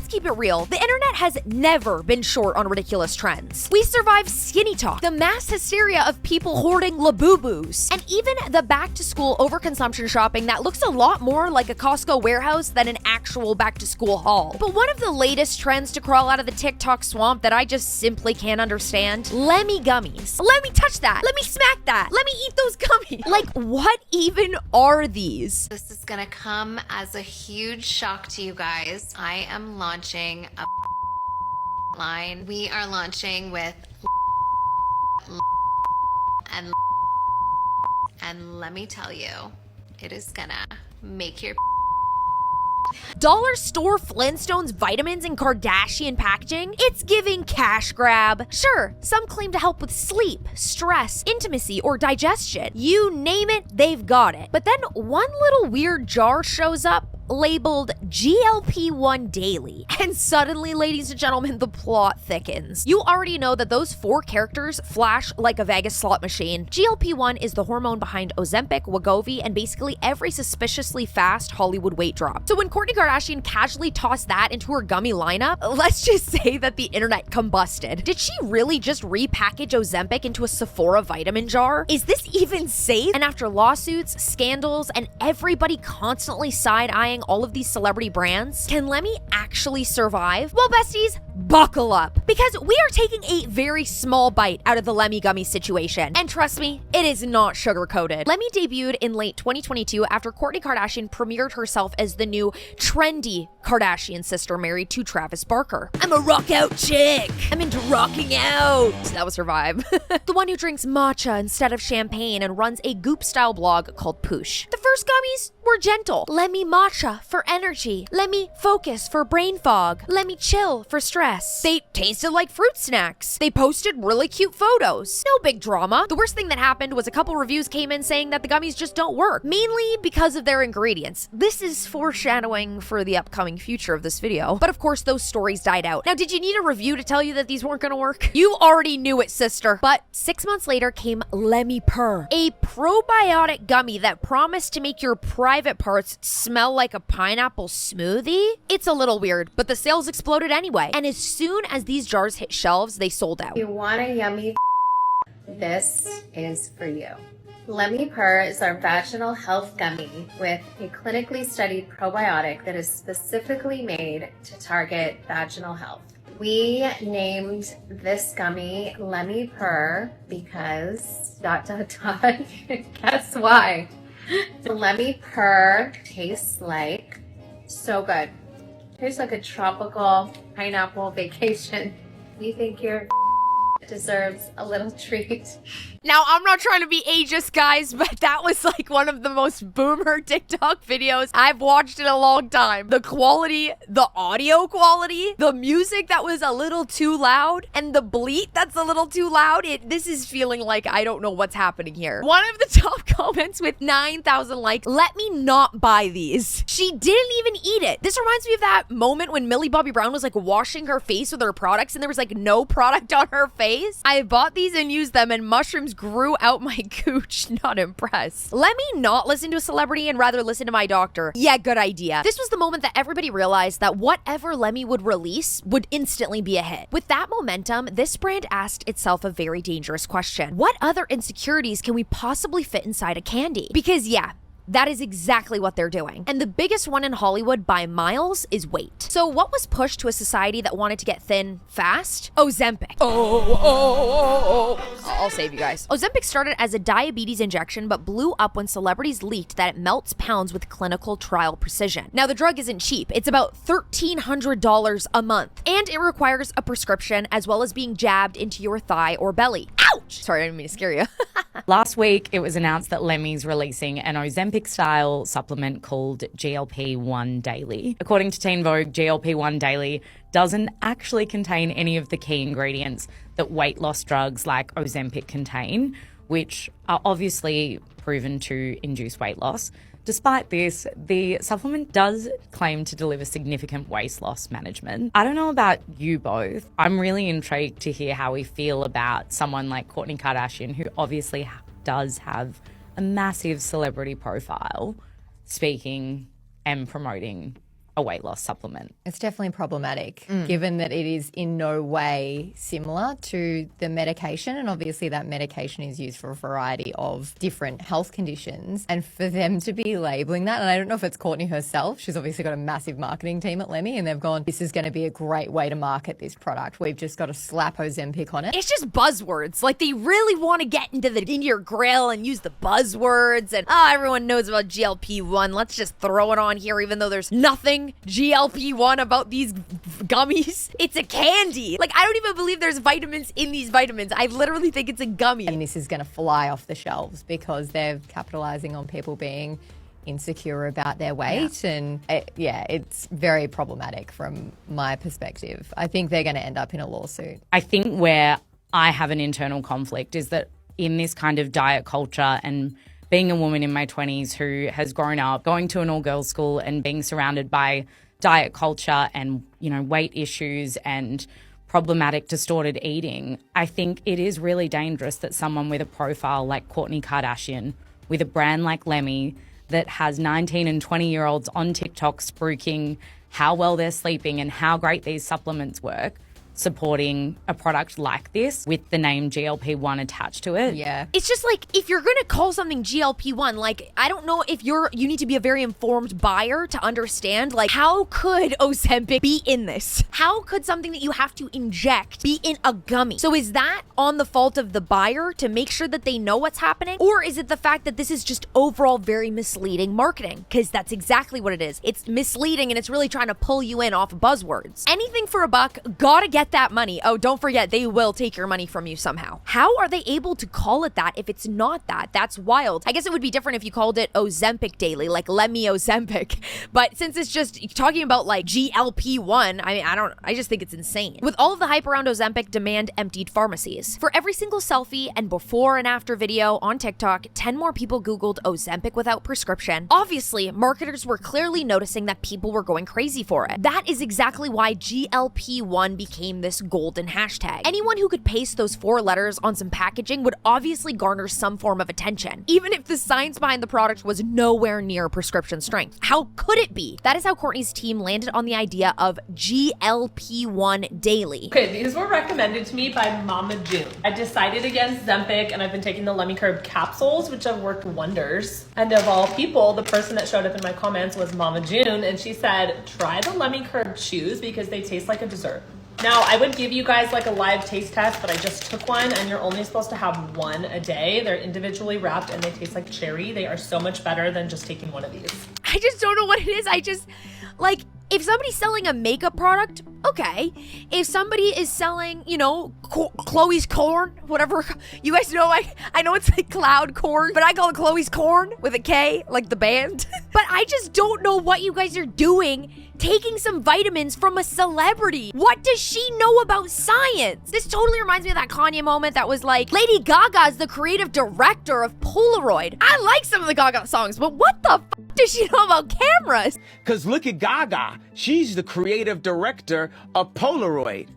let's keep it real. The internet has never been short on ridiculous trends. We survived skinny talk, the mass hysteria of people hoarding Labubu's, and even the back-to-school overconsumption shopping that looks a lot more like a Costco warehouse than an actual back-to-school haul. But one of the latest trends to crawl out of the TikTok swamp that I just simply can't understand, Lemme Gummies. Let me touch that. Let me smack that. Let me eat those gummies. Like, what even are these? This is gonna come as a huge shock to you guys. I am launching a line. We are launching with and let me tell you, it is gonna make your Dollar store Flintstones vitamins and Kardashian packaging? It's giving cash grab. Sure, some claim to help with sleep, stress, intimacy, or digestion. You name it, they've got it. But then one little weird jar shows up labeled GLP-1 Daily. And suddenly, ladies and gentlemen, the plot thickens. You already know that those 4 characters flash like a Vegas slot machine. GLP-1 is the hormone behind Ozempic, Wegovy, and basically every suspiciously fast Hollywood weight drop. So when Kourtney Kardashian casually tossed that into her gummy lineup, let's just say that the internet combusted. Did she really just repackage Ozempic into a Sephora vitamin jar? Is this even safe? And after lawsuits, scandals, and everybody constantly side-eyeing all of these celebrity brands, can Lemme actually survive? Well, besties, buckle up, because we are taking a very small bite out of the Lemme Gummy situation. And trust me, it is not sugar-coated. Lemme debuted in late 2022 after Kourtney Kardashian premiered herself as the new trendy Kardashian sister married to Travis Barker. I'm a rock out chick. I'm into rocking out. That was her vibe. The one who drinks matcha instead of champagne and runs a goop-style blog called Poosh. The first gummies were gentle. Lemme matcha for energy. Lemme focus for brain fog. Lemme chill for stress. They tasted like fruit snacks. They posted really cute photos. No big drama. The worst thing that happened was a couple reviews came in saying that the gummies just don't work, mainly because of their ingredients. This is foreshadowing for the upcoming future of this video. But of course, those stories died out. Now, did you need a review to tell you that these weren't gonna work? You already knew it, sister. But 6 months later came Lemme Purr, a probiotic gummy that promised to make your private parts smell like a pineapple smoothie. It's a little weird, but the sales exploded anyway. And as soon as these jars hit shelves, they sold out. You want a yummy this is for you. Lemme Purr is our vaginal health gummy with a clinically studied probiotic that is specifically made to target vaginal health. We named this gummy Lemme Purr because ... Guess why? Lemme Purr tastes like so good. Tastes like a tropical pineapple vacation. We think your deserves a little treat. Now, I'm not trying to be ageist, guys, but that was like one of the most boomer TikTok videos I've watched in a long time. The quality, the audio quality, the music that was a little too loud, and the bleat that's a little too loud. This is feeling like I don't know what's happening here. One of the top comments with 9,000 likes, let me not buy these. She didn't even eat it. This reminds me of that moment when Millie Bobby Brown was like washing her face with her products and there was like no product on her face. I bought these and used them and mushrooms grew out my gooch. Not impressed. Let me not listen to a celebrity and rather listen to my doctor. Yeah, good idea. This was the moment that everybody realized that whatever Lemme would release would instantly be a hit. With that momentum, this brand asked itself a very dangerous question. What other insecurities can we possibly fit inside a candy? Because yeah, that is exactly what they're doing. And the biggest one in Hollywood by miles is weight. So what was pushed to a society that wanted to get thin fast? Ozempic. I'll save you guys. Ozempic started as a diabetes injection but blew up when celebrities leaked that it melts pounds with clinical trial precision. Now the drug isn't cheap. It's about $1,300 a month. And it requires a prescription as well as being jabbed into your thigh or belly. Ouch! Sorry, I didn't mean to scare you. Last week, it was announced that Lemme's releasing an Ozempic-style supplement called GLP-1 Daily. According to Teen Vogue, GLP-1 Daily doesn't actually contain any of the key ingredients that weight loss drugs like Ozempic contain, which are obviously proven to induce weight loss. Despite this, the supplement does claim to deliver significant weight loss management. I don't know about you both. I'm really intrigued to hear how we feel about someone like Kourtney Kardashian, who obviously does have a massive celebrity profile, speaking and promoting a weight loss supplement. It's definitely problematic, given that it is in no way similar to the medication. And obviously that medication is used for a variety of different health conditions. And for them to be labeling that, and I don't know if it's Kourtney herself, she's obviously got a massive marketing team at Lemme, and they've gone, this is going to be a great way to market this product. We've just got to slap Ozempic on it. It's just buzzwords. Like, they really want to get into your grill and use the buzzwords. And everyone knows about GLP-1. Let's just throw it on here, even though there's nothing GLP-1 about these gummies. It's a candy. Like, I don't even believe there's vitamins in these vitamins. I literally think it's a gummy. And this is going to fly off the shelves because they're capitalizing on people being insecure about their weight. Yeah. And it's very problematic from my perspective. I think they're going to end up in a lawsuit. I think where I have an internal conflict is that in this kind of diet culture, and being a woman in my 20s who has grown up going to an all-girls school and being surrounded by diet culture and, weight issues and problematic, distorted eating, I think it is really dangerous that someone with a profile like Kourtney Kardashian, with a brand like Lemme, that has 19 and 20-year-olds on TikTok spruiking how well they're sleeping and how great these supplements work, supporting a product like this with the name GLP-1 attached to it. Yeah. It's just like, if you're going to call something GLP-1, like, I don't know if you need to be a very informed buyer to understand, like, how could Ozempic be in this? How could something that you have to inject be in a gummy? So is that on the fault of the buyer to make sure that they know what's happening? Or is it the fact that this is just overall very misleading marketing? Because that's exactly what it is. It's misleading, and it's really trying to pull you in off of buzzwords. Anything for a buck, gotta get that money. Oh, don't forget, they will take your money from you somehow. How are they able to call it that if it's not that? That's wild. I guess it would be different if you called it Ozempic Daily, like Lemme Ozempic. But since it's just talking about like GLP-1, I just think it's insane. With all of the hype around Ozempic, demand emptied pharmacies. For every single selfie and before and after video on TikTok, 10 more people Googled Ozempic without prescription. Obviously, marketers were clearly noticing that people were going crazy for it. That is exactly why GLP-1 became this golden hashtag. Anyone who could paste those 4 letters on some packaging would obviously garner some form of attention, even if the science behind the product was nowhere near prescription strength. How could it be? That is how Kourtney's team landed on the idea of GLP-1 Daily. Okay, these were recommended to me by Mama June. I decided against Ozempic, and I've been taking the Lemme capsules, which have worked wonders. And of all people, the person that showed up in my comments was Mama June, and she said, try the Lemme chews because they taste like a dessert. Now, I would give you guys like a live taste test, but I just took one, and you're only supposed to have 1 a day. They're individually wrapped, and they taste like cherry. They are so much better than just taking one of these. I just don't know what it is. If somebody's selling a makeup product, okay. If somebody is selling, Chloe's corn, whatever, you guys know, I know it's like cloud corn, but I call it Chloe's corn with a K, like the band. But I just don't know what you guys are doing taking some vitamins from a celebrity. What does she know about science? This totally reminds me of that Kanye moment that was like, Lady Gaga's the creative director of Polaroid. I like some of the Gaga songs, but what the does she know about cameras? Because look at Gaga. She's the creative director of Polaroid.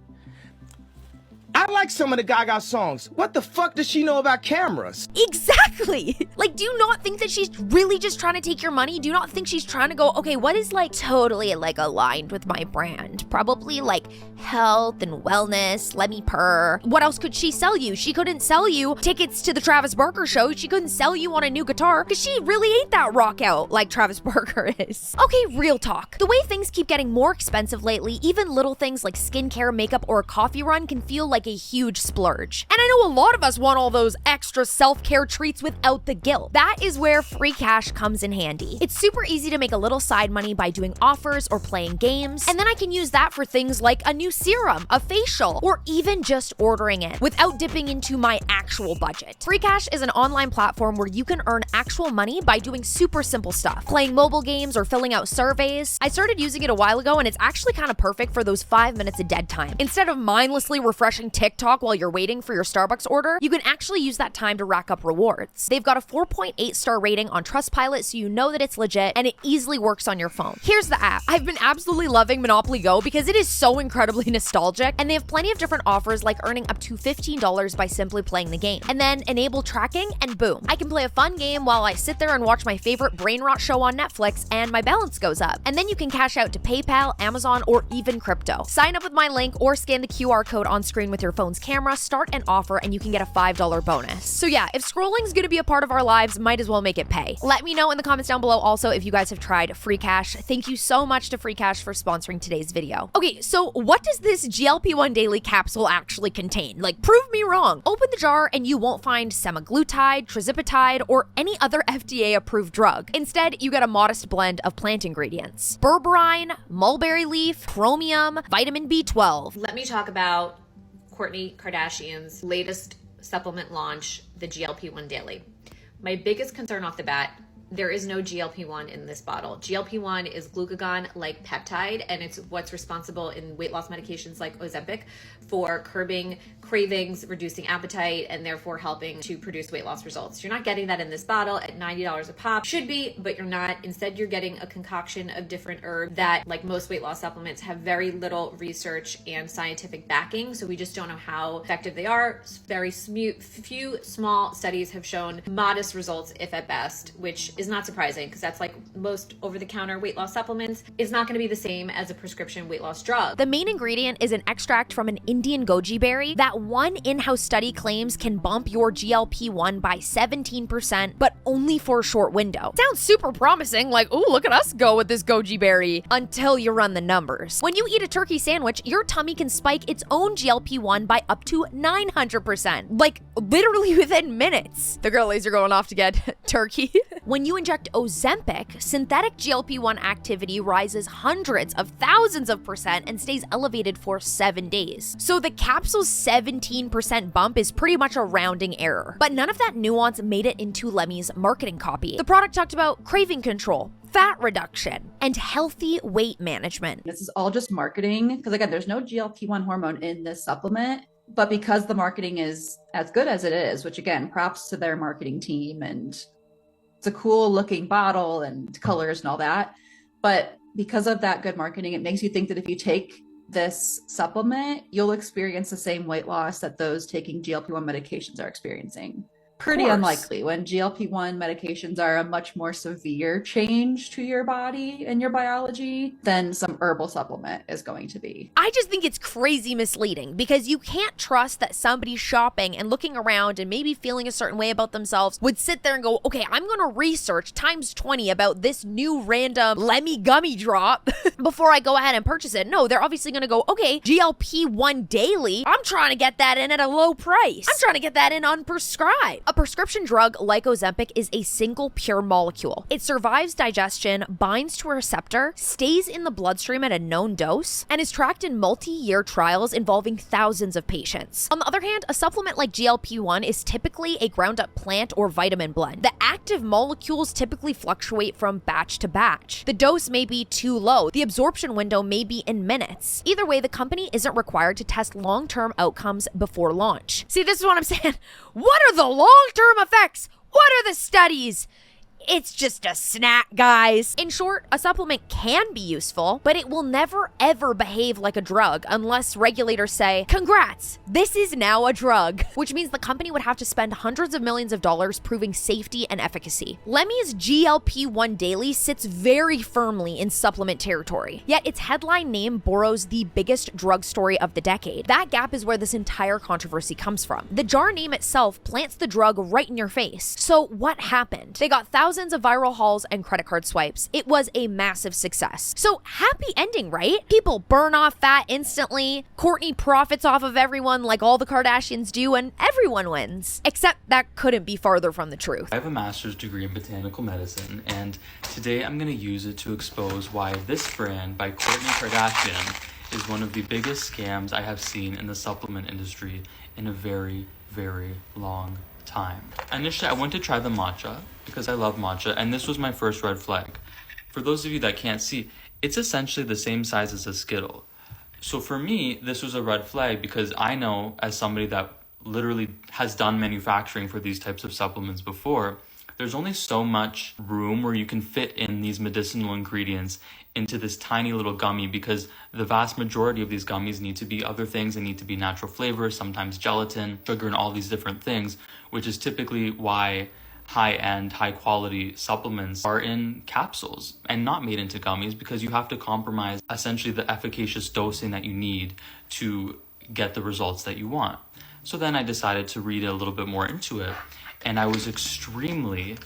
I like some of the Gaga songs. What the fuck does she know about cameras? Exactly. Like, do you not think that she's really just trying to take your money? Do you not think she's trying to go, okay, what is like totally like aligned with my brand? Probably like health and wellness, let me purr. What else could she sell you? She couldn't sell you tickets to the Travis Barker show. She couldn't sell you on a new guitar because she really ain't that rock out like Travis Barker is. Okay, real talk. The way things keep getting more expensive lately, even little things like skincare, makeup, or a coffee run can feel like a huge splurge. And I know a lot of us want all those extra self-care treats without the guilt. That is where free cash comes in handy. It's super easy to make a little side money by doing offers or playing games, and then I can use that for things like a new serum, a facial, or even just ordering it without dipping into my actual budget. Free Cash is an online platform where you can earn actual money by doing super simple stuff, playing mobile games or filling out surveys. I started using it a while ago, and it's actually kind of perfect for those 5 minutes of dead time. Instead of mindlessly refreshing TikTok while you're waiting for your Starbucks order, you can actually use that time to rack up rewards. They've got a 4.8 star rating on Trustpilot, so you know that it's legit, and it easily works on your phone. Here's the app. I've been absolutely loving Monopoly Go because it is so incredibly nostalgic, and they have plenty of different offers like earning up to $15 by simply playing the game. And then enable tracking, and boom, I can play a fun game while I sit there and watch my favorite brain rot show on Netflix, and my balance goes up. And then you can cash out to PayPal, Amazon, or even crypto. Sign up with my link or scan the QR code on screen with your phone's camera, start an offer, and you can get a $5 bonus. So yeah, if scrolling's gonna be a part of our lives, might as well make it pay. Let me know in the comments down below also if you guys have tried Free Cash. Thank you so much to Free Cash for sponsoring today's video. Okay, so what does this GLP-1 Daily capsule actually contain? Like, prove me wrong. Open the jar and you won't find semaglutide, tirzepatide, or any other FDA-approved drug. Instead, you get a modest blend of plant ingredients: berberine, mulberry leaf, chromium, vitamin B12. Let me talk about Kourtney Kardashian's latest supplement launch, the GLP-1 Daily. My biggest concern off the bat, there is no GLP-1 in this bottle. GLP-1 is glucagon-like peptide, and it's what's responsible in weight loss medications like Ozempic for curbing cravings, reducing appetite, and therefore helping to produce weight loss results. You're not getting that in this bottle at $90 a pop. Should be, but you're not. Instead, you're getting a concoction of different herbs that, like most weight loss supplements, have very little research and scientific backing, so we just don't know how effective they are. Very few small studies have shown modest results, if at best, which is not surprising because that's like most over-the-counter weight loss supplements. It's not going to be the same as a prescription weight loss drug. The main ingredient is an extract from an Indian goji berry that one in-house study claims can bump your GLP-1 by 17%, but only for a short window. Sounds super promising, like, ooh, look at us go with this goji berry, until you run the numbers. When you eat a turkey sandwich, your tummy can spike its own GLP-1 by up to 900%, like literally within minutes. The girlies are going off to get turkey. When you inject Ozempic, synthetic GLP-1 activity rises hundreds of thousands of percent and stays elevated for 7 days. So the capsule's 17% bump is pretty much a rounding error. But none of that nuance made it into Lemme's marketing copy. The product talked about craving control, fat reduction, and healthy weight management. This is all just marketing because, again, there's no GLP-1 hormone in this supplement. But because the marketing is as good as it is, which again, props to their marketing team, and it's a cool looking bottle and colors and all that. But because of that good marketing, it makes you think that if you take this supplement, you'll experience the same weight loss that those taking GLP-1 medications are experiencing. Pretty unlikely when GLP-1 medications are a much more severe change to your body and your biology than some herbal supplement is going to be. I just think it's crazy misleading because you can't trust that somebody shopping and looking around and maybe feeling a certain way about themselves would sit there and go, okay, I'm going to research times 20 about this new random Lemme gummy drop before I go ahead and purchase it. No, they're obviously going to go, okay, GLP-1 Daily, I'm trying to get that in at a low price. I'm trying to get that in unprescribed. A prescription drug like Ozempic is a single pure molecule. It survives digestion, binds to a receptor, stays in the bloodstream at a known dose, and is tracked in multi-year trials involving thousands of patients. On the other hand, a supplement like GLP-1 is typically a ground-up plant or vitamin blend. The active molecules typically fluctuate from batch to batch. The dose may be too low. The absorption window may be in minutes. Either way, the company isn't required to test long-term outcomes before launch. See, this is what I'm saying. What are the long-term effects? What are the studies? It's just a snack, guys. In short, a supplement can be useful, but it will never ever behave like a drug unless regulators say, congrats, this is now a drug, which means the company would have to spend hundreds of millions of dollars proving safety and efficacy. Lemme's GLP-1 Daily sits very firmly in supplement territory, yet its headline name borrows the biggest drug story of the decade. That gap is where this entire controversy comes from. The jar name itself plants the drug right in your face. So what happened? They got thousands of viral hauls and credit card swipes. It was a massive success. So happy ending, right? People burn off fat instantly. Kourtney profits off of everyone like all the Kardashians do, and everyone wins. Except that couldn't be farther from the truth. I have a master's degree in botanical medicine, and today I'm going to use it to expose why this brand by Kourtney Kardashian is one of the biggest scams I have seen in the supplement industry in a very, very long time. Initially, I went to try the matcha because I love matcha, and this was my first red flag. For those of you that can't see, it's essentially the same size as a Skittle. So for me, this was a red flag because I know, as somebody that literally has done manufacturing for these types of supplements before, there's only so much room where you can fit in these medicinal ingredients into this tiny little gummy, because the vast majority of these gummies need to be other things. They need to be natural flavors, sometimes gelatin, sugar, and all these different things, which is typically why high-end, high-quality supplements are in capsules and not made into gummies, because you have to compromise essentially the efficacious dosing that you need to get the results that you want. So then I decided to read a little bit more into it, and I was extremely,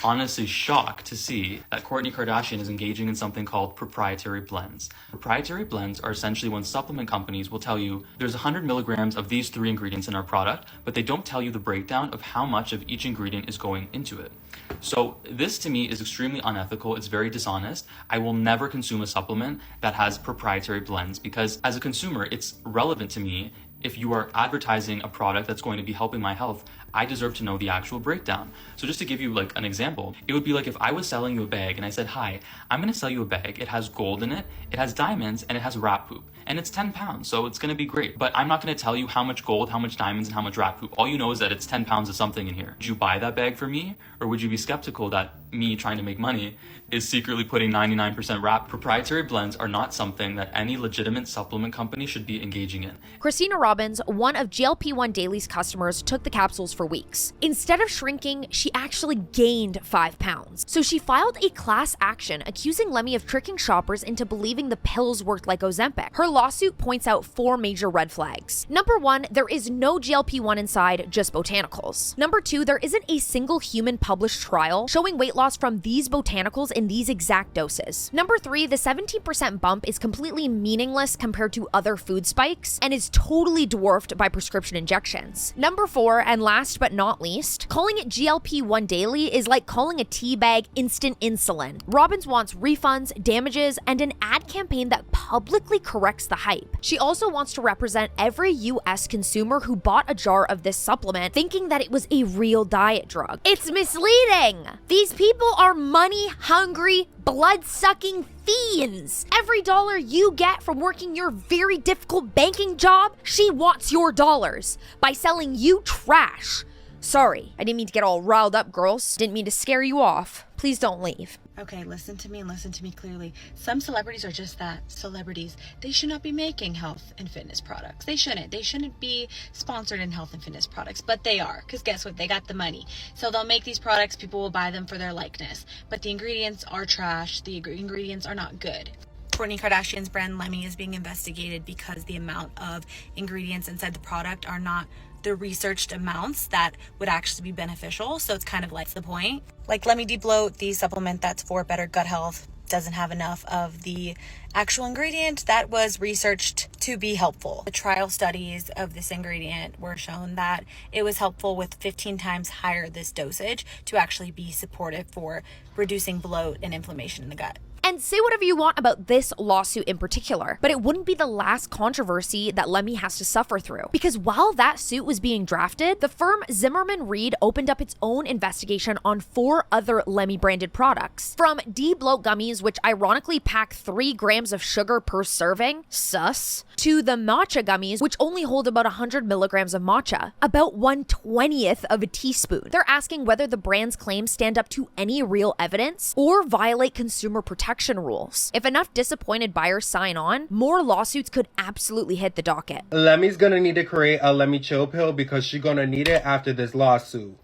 honestly shocked to see that Kourtney Kardashian is engaging in something called proprietary blends. Proprietary blends are essentially when supplement companies will tell you there's 100 milligrams of these 3 ingredients in our product, but they don't tell you the breakdown of how much of each ingredient is going into it. So this to me is extremely unethical. It's very dishonest. I will never consume a supplement that has proprietary blends, because as a consumer, it's relevant to me. If you are advertising a product that's going to be helping my health, I deserve to know the actual breakdown. So just to give you like an example, it would be like if I was selling you a bag and I said, hi, I'm going to sell you a bag. It has gold in it, it has diamonds, and it has rat poop. And it's 10 pounds, so it's going to be great. But I'm not going to tell you how much gold, how much diamonds, and how much rat poop. All you know is that it's 10 pounds of something in here. Would you buy that bag for me? Or would you be skeptical that me trying to make money is secretly putting 99% rat? Proprietary blends are not something that any legitimate supplement company should be engaging in. Christina Robbins, one of GLP-1 Daily's customers, took the capsules for weeks. Instead of shrinking, she actually gained 5 pounds. So she filed a class action accusing Lemme of tricking shoppers into believing the pills worked like Ozempic. Her lawsuit points out 4 major red flags. Number 1, there is no GLP-1 inside, just botanicals. Number 2, there isn't a single human published trial showing weight loss from these botanicals in these exact doses. Number 3, the 17% bump is completely meaningless compared to other food spikes and is totally dwarfed by prescription injections. Number 4, and last but not least, calling it GLP-1 Daily is like calling a tea bag instant insulin. Robbins wants refunds, damages, and an ad campaign that publicly corrects the hype. She also wants to represent every US consumer who bought a jar of this supplement thinking that it was a real diet drug. It's misleading! These people are money-hungry, blood-sucking fiends. Every dollar you get from working your very difficult banking job, she wants your dollars by selling you trash. Sorry, I didn't mean to get all riled up, girls. Didn't mean to scare you off. Please don't leave. Okay, listen to me and listen to me clearly. Some celebrities are just that, celebrities. They should not be making health and fitness products. They shouldn't. They shouldn't be sponsored in health and fitness products, but they are, because guess what? They got the money. So they'll make these products, people will buy them for their likeness. But the ingredients are trash. The ingredients are not good. Kourtney Kardashian's brand Lemme is being investigated because the amount of ingredients inside the product are not the researched amounts that would actually be beneficial. So it's kind of like the point. Like Lemme Bloat, the supplement that's for better gut health, doesn't have enough of the actual ingredient that was researched to be helpful. The trial studies of this ingredient were shown that it was helpful with 15 times higher this dosage to actually be supportive for reducing bloat and inflammation in the gut. And say whatever you want about this lawsuit in particular, but it wouldn't be the last controversy that Lemme has to suffer through. Because while that suit was being drafted, the firm Zimmerman Reed opened up its own investigation on 4 other Lemme branded products. From D-Bloat gummies, which ironically pack 3 grams of sugar per serving, sus, to the matcha gummies, which only hold about 100 milligrams of matcha, about 1/20th of a teaspoon. They're asking whether the brand's claims stand up to any real evidence or violate consumer protection rules. If enough disappointed buyers sign on, more lawsuits could absolutely hit the docket. Lemmy's gonna need to create a Lemme chill pill because she's gonna need it after this lawsuit.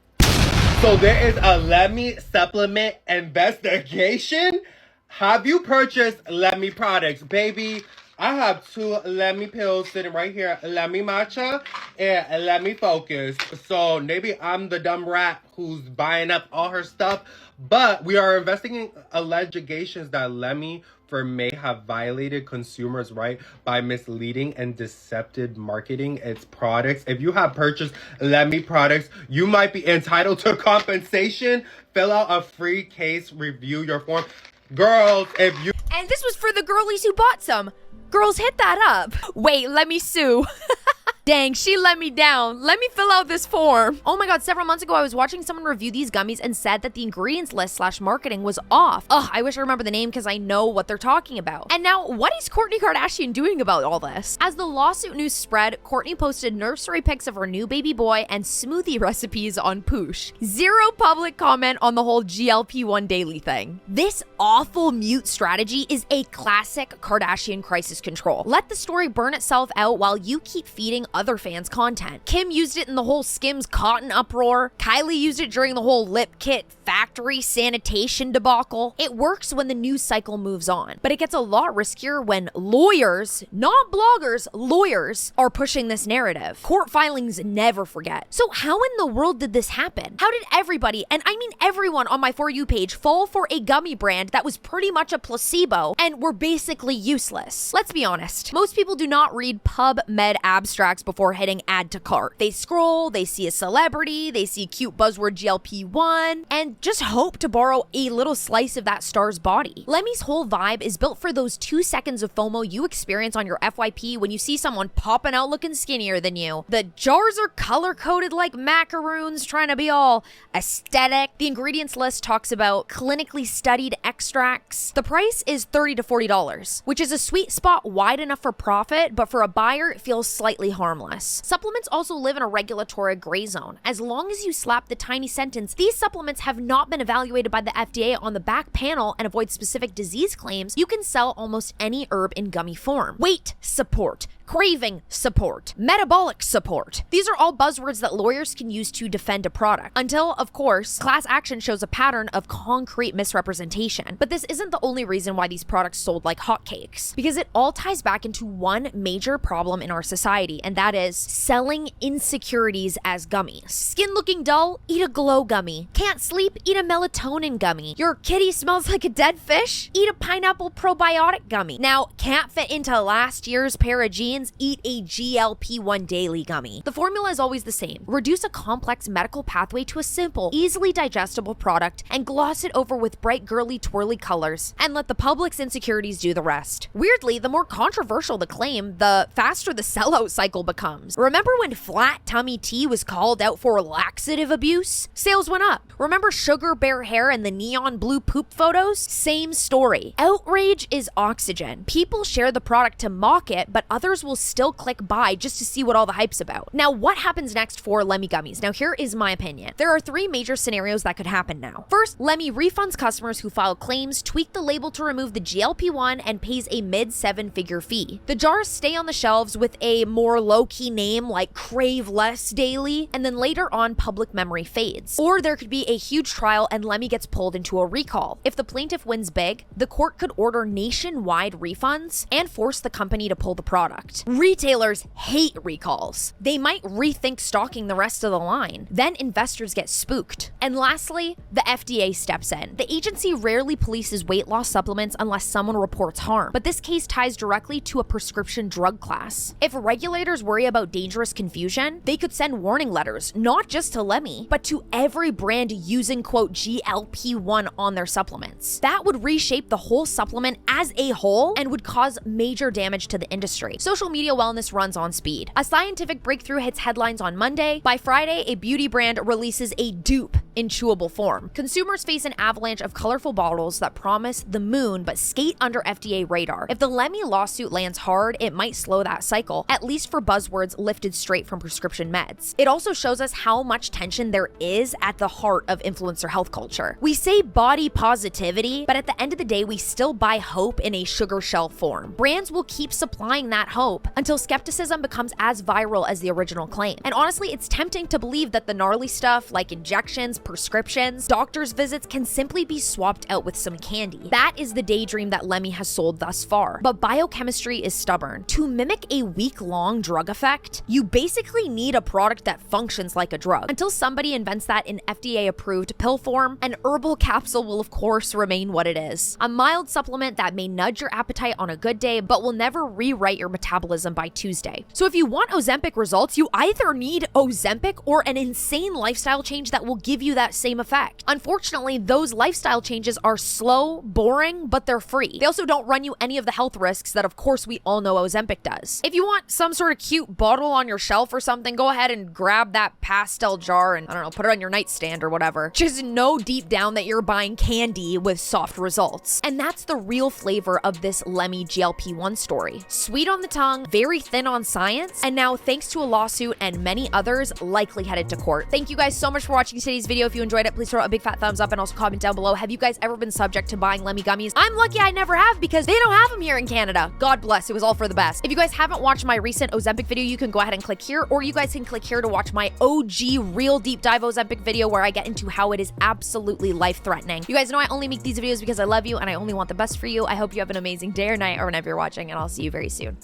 So there is a Lemme supplement investigation? Have you purchased Lemme products? Baby, I have 2 Lemme pills sitting right here, Lemme Matcha and Lemme Focus. So maybe I'm the dumb rat who's buying up all her stuff, but we are investigating allegations that Lemme may have violated consumers' right by misleading and deceptive marketing its products. If you have purchased Lemme products, you might be entitled to compensation. Fill out a free case review your form. Girls, if you... And this was for the girlies who bought some. Girls, hit that up. Wait, let me sue. Dang, she let me down. Let me fill out this form. Oh my god, several months ago, I was watching someone review these gummies and said that the ingredients list / marketing was off. Ugh, I wish I remember the name because I know what they're talking about. And now, what is Kourtney Kardashian doing about all this? As the lawsuit news spread, Kourtney posted nursery pics of her new baby boy and smoothie recipes on Poosh. Zero public comment on the whole GLP-1 Daily thing. This awful mute strategy is a classic Kardashian crisis control. Let the story burn itself out while you keep feeding other fans content. Kim used it in the whole Skims cotton uproar. Kylie used it during the whole lip kit factory sanitation debacle. It works when the news cycle moves on, but it gets a lot riskier when lawyers, not bloggers, lawyers are pushing this narrative. Court filings never forget. So how in the world did this happen? How did everybody, and I mean everyone on my For You page, fall for a gummy brand that was pretty much a placebo and were basically useless? Let's be honest. Most people do not read PubMed abstracts before hitting add to cart. They scroll, they see a celebrity, they see cute buzzword GLP-1, and just hope to borrow a little slice of that star's body. Lemmy's whole vibe is built for those 2 seconds of FOMO you experience on your FYP when you see someone popping out looking skinnier than you. The jars are color-coded like macaroons, trying to be all aesthetic. The ingredients list talks about clinically studied extracts. The price is $30 to $40, which is a sweet spot wide enough for profit, but for a buyer, it feels slightly harmless. Supplements also live in a regulatory gray zone. As long as you slap the tiny sentence, these supplements have not been evaluated by the FDA on the back panel and avoid specific disease claims, you can sell almost any herb in gummy form. Weight support, craving support, metabolic support. These are all buzzwords that lawyers can use to defend a product. Until, of course, class action shows a pattern of concrete misrepresentation. But this isn't the only reason why these products sold like hotcakes, because it all ties back into one major problem in our society, and that is selling insecurities as gummies. Skin looking dull? Eat a glow gummy. Can't sleep? Eat a melatonin gummy. Your kitty smells like a dead fish? Eat a pineapple probiotic gummy. Now, can't fit into last year's pair of jeans? Eat a GLP-1 Daily gummy. The formula is always the same. Reduce a complex medical pathway to a simple, easily digestible product and gloss it over with bright, girly, twirly colors, and let the public's insecurities do the rest. Weirdly, the more controversial the claim, the faster the sellout cycle becomes. Remember when flat tummy tea was called out for laxative abuse? Sales went up. Remember sugar bear hair and the neon blue poop photos? Same story. Outrage is oxygen. People share the product to mock it, but others will still click buy just to see what all the hype's about. Now, what happens next for Lemme Gummies? Now, here is my opinion. There are 3 major scenarios that could happen now. First, Lemme refunds customers who file claims, tweak the label to remove the GLP-1, and pays a mid-7-figure fee. The jars stay on the shelves with a more low-key name like Crave Less Daily, and then later on, public memory fades. Or there could be a huge trial and Lemme gets pulled into a recall. If the plaintiff wins big, the court could order nationwide refunds and force the company to pull the product. Retailers hate recalls. They might rethink stocking the rest of the line. Then investors get spooked. And lastly, the FDA steps in. The agency rarely polices weight loss supplements unless someone reports harm, but this case ties directly to a prescription drug class. If regulators worry about dangerous confusion, they could send warning letters, not just to Lemme, but to every brand using quote GLP-1 on their supplements. That would reshape the whole supplement as a whole and would cause major damage to the industry. Social media wellness runs on speed. A scientific breakthrough hits headlines on Monday. By Friday, a beauty brand releases a dupe in chewable form. Consumers face an avalanche of colorful bottles that promise the moon but skate under FDA radar. If the Lemme lawsuit lands hard, it might slow that cycle, at least for buzzwords lifted straight from prescription meds. It also shows us how much tension there is at the heart of influencer health culture. We say body positivity, but at the end of the day, we still buy hope in a sugar shell form. Brands will keep supplying that hope until skepticism becomes as viral as the original claim. And honestly, it's tempting to believe that the gnarly stuff like injections, prescriptions, doctor's visits can simply be swapped out with some candy. That is the daydream that Lemme has sold thus far. But biochemistry is stubborn. To mimic a week-long drug effect, you basically need a product that functions like a drug. Until somebody invents that in FDA-approved pill form, an herbal capsule will of course remain what it is. A mild supplement that may nudge your appetite on a good day, but will never rewrite your metabolism by Tuesday. So if you want Ozempic results, you either need Ozempic or an insane lifestyle change that will give you you that same effect. Unfortunately, those lifestyle changes are slow, boring, but they're free. They also don't run you any of the health risks that, of course, we all know Ozempic does. If you want some sort of cute bottle on your shelf or something, go ahead and grab that pastel jar and, I don't know, put it on your nightstand or whatever. Just know deep down that you're buying candy with soft results. And that's the real flavor of this Lemme GLP-1 story. Sweet on the tongue, very thin on science, and now thanks to a lawsuit and many others likely headed to court. Thank you guys so much for watching today's video. If you enjoyed it, please throw a big fat thumbs up and also comment down below. Have you guys ever been subject to buying Lemme Gummies? I'm lucky I never have because they don't have them here in Canada. God bless, it was all for the best. If you guys haven't watched my recent Ozempic video, you can go ahead and click here, or you guys can click here to watch my OG real deep dive Ozempic video where I get into how it is absolutely life-threatening. You guys know I only make these videos because I love you and I only want the best for you. I hope you have an amazing day or night or whenever you're watching, and I'll see you very soon.